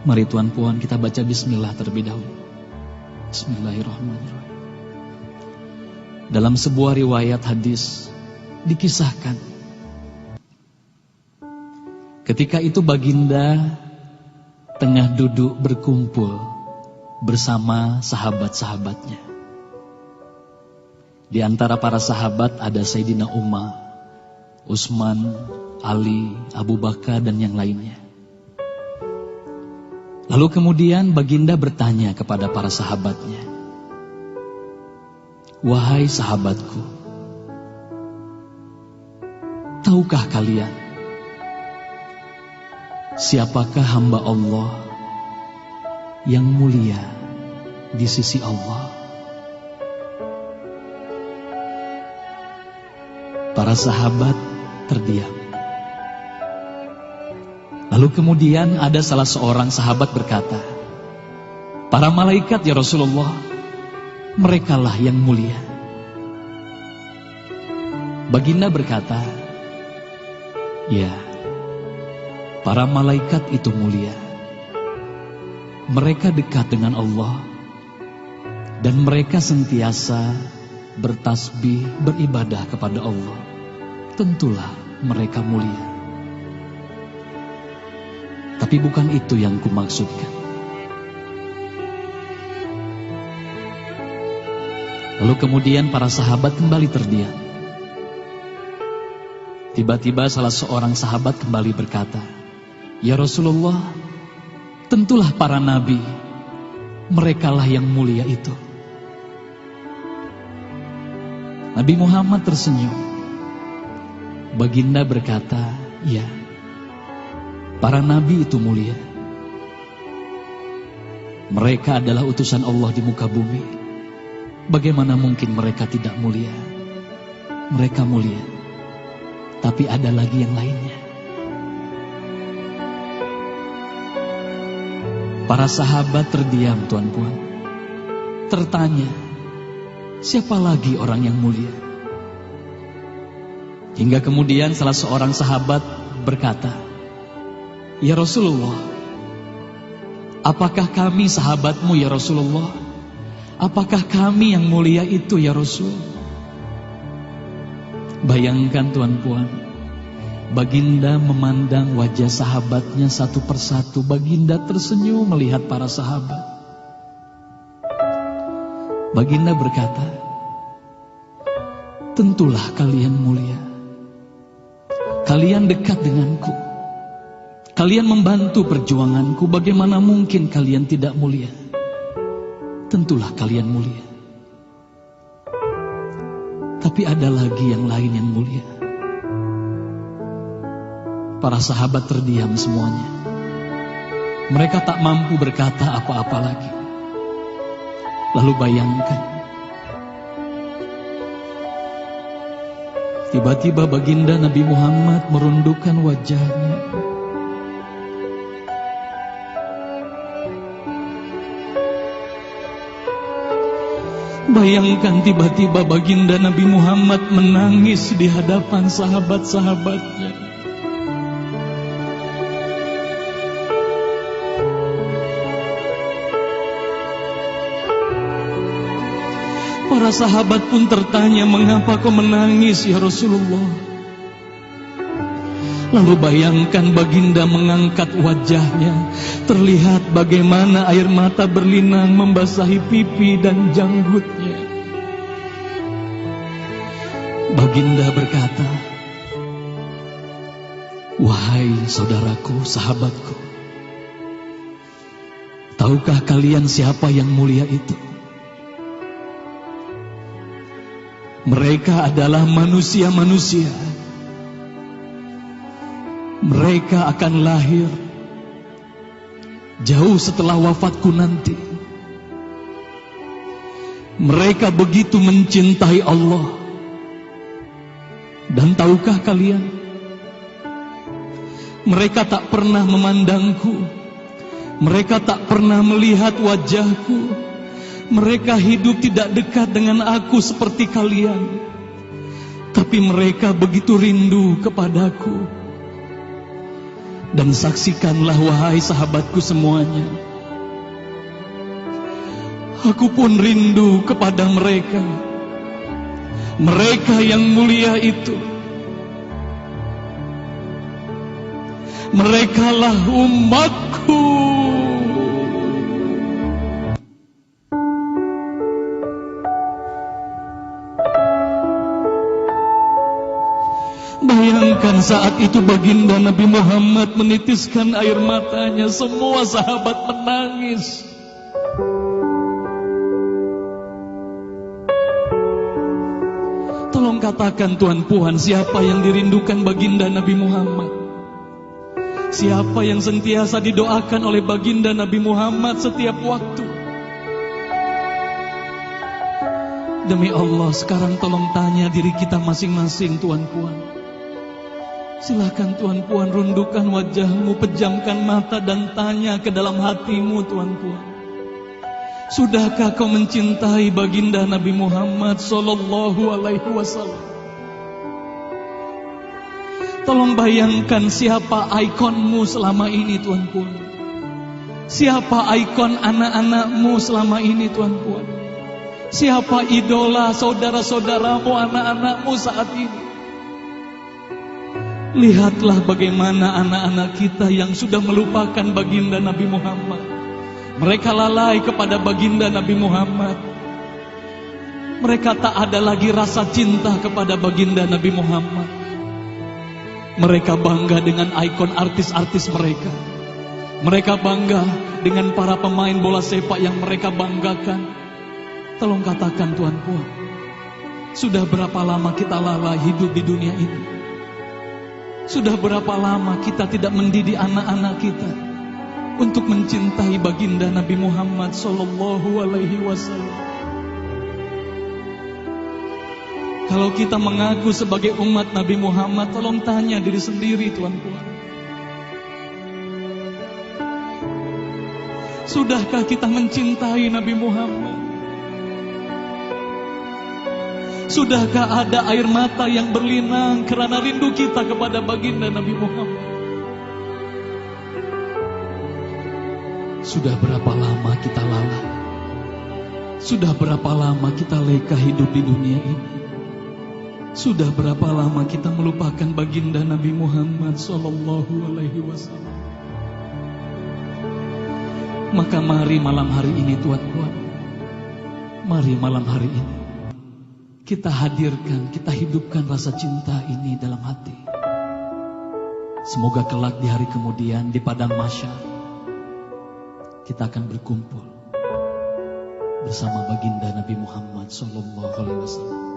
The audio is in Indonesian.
Mari Tuan Puan kita baca bismillah terlebih dahulu. Bismillahirrahmanirrahim. Dalam sebuah riwayat hadis dikisahkan, ketika itu baginda tengah duduk berkumpul bersama sahabat-sahabatnya. Di antara para sahabat ada Sayyidina Umar, Utsman, Ali, Abu Bakar dan yang lainnya. Lalu kemudian baginda bertanya kepada para sahabatnya, "Wahai sahabatku, tahukah kalian siapakah hamba Allah yang mulia di sisi Allah?" Para sahabat terdiam. Lalu kemudian ada salah seorang sahabat berkata, "Para malaikat ya Rasulullah, merekalah yang mulia." Baginda berkata, "Ya, para malaikat itu mulia. Mereka dekat dengan Allah dan mereka sentiasa bertasbih, beribadah kepada Allah. Tentulah mereka mulia. Tapi bukan itu yang kumaksudkan." Lalu kemudian para sahabat kembali terdiam. Tiba-tiba salah seorang sahabat kembali berkata, "Ya Rasulullah, tentulah para nabi, merekalah yang mulia itu." Nabi Muhammad tersenyum. Baginda berkata, "Ya, para nabi itu mulia. Mereka adalah utusan Allah di muka bumi. Bagaimana mungkin mereka tidak mulia? Mereka mulia. Tapi ada lagi yang lainnya." Para sahabat terdiam, Tuan Puan. Tertanya, siapa lagi orang yang mulia? Hingga kemudian salah seorang sahabat berkata, "Ya Rasulullah, apakah kami sahabatmu ya Rasulullah? Apakah kami yang mulia itu ya Rasul?" Bayangkan Tuan Puan, baginda memandang wajah sahabatnya satu persatu. Baginda tersenyum melihat para sahabat. Baginda berkata, "Tentulah kalian mulia. Kalian dekat denganku. Kalian membantu perjuanganku. Bagaimana mungkin kalian tidak mulia? Tentulah kalian mulia. Tapi ada lagi yang lain yang mulia." Para sahabat terdiam semuanya. Mereka tak mampu berkata apa-apa lagi. Lalu bayangkan, tiba-tiba baginda Nabi Muhammad merundukkan wajahnya. Bayangkan tiba-tiba baginda Nabi Muhammad menangis di hadapan sahabat-sahabatnya. Para sahabat pun tertanya, "Mengapa kau menangis ya Rasulullah?" Lalu bayangkan baginda mengangkat wajahnya. Terlihat bagaimana air mata berlinang membasahi pipi dan janggutnya. Baginda berkata, "Wahai saudaraku, sahabatku, tahukah kalian siapa yang mulia itu? Mereka adalah manusia-manusia. Mereka akan lahir jauh setelah wafatku nanti. Mereka begitu mencintai Allah. Dan tahukah kalian, mereka tak pernah memandangku. Mereka tak pernah melihat wajahku. Mereka hidup tidak dekat dengan aku seperti kalian. Tapi mereka begitu rindu kepadaku. Dan saksikanlah wahai sahabatku semuanya, aku pun rindu kepada mereka, mereka yang mulia itu. Merekalah umatku. Bayangkan saat itu baginda Nabi Muhammad menitiskan air matanya, semua sahabat menangis. Tolong katakan Tuhan Puan, siapa yang dirindukan baginda Nabi Muhammad? Siapa yang sentiasa didoakan oleh baginda Nabi Muhammad setiap waktu? Demi Allah, sekarang tolong tanya diri kita masing-masing, Tuan Puan. Silakan Tuan Puan, rundukkan wajahmu, pejamkan mata dan tanya ke dalam hatimu, Tuan Puan. Sudahkah kau mencintai baginda Nabi Muhammad sallallahu alaihi wasallam? Tolong bayangkan siapa ikonmu selama ini, Tuan Puan. Siapa ikon anak-anakmu selama ini, Tuan Puan. Siapa idola saudara-saudaramu, anak-anakmu saat ini. Lihatlah bagaimana anak-anak kita yang sudah melupakan baginda Nabi Muhammad. Mereka lalai kepada baginda Nabi Muhammad. Mereka tak ada lagi rasa cinta kepada baginda Nabi Muhammad. Mereka bangga dengan ikon artis-artis mereka. Mereka bangga dengan para pemain bola sepak yang mereka banggakan. Tolong katakan Tuan Puan, sudah berapa lama kita lalai hidup di dunia ini? Sudah berapa lama kita tidak mendidik anak-anak kita untuk mencintai baginda Nabi Muhammad sallallahu alaihi wasallam? Kalau kita mengaku sebagai umat Nabi Muhammad, tolong tanya diri sendiri, Tuan Puan. Sudahkah kita mencintai Nabi Muhammad? Sudahkah ada air mata yang berlinang karena rindu kita kepada baginda Nabi Muhammad? Sudah berapa lama kita lalai? Sudah berapa lama kita leka hidup di dunia ini? Sudah berapa lama kita melupakan baginda Nabi Muhammad sallallahu alaihi wasallam? Maka mari malam hari ini, Tuan Puan, mari malam hari ini kita hadirkan, kita hidupkan rasa cinta ini dalam hati. Semoga kelak di hari kemudian di padang mahsyar kita akan berkumpul bersama baginda Nabi Muhammad sallallahu alaihi wasallam.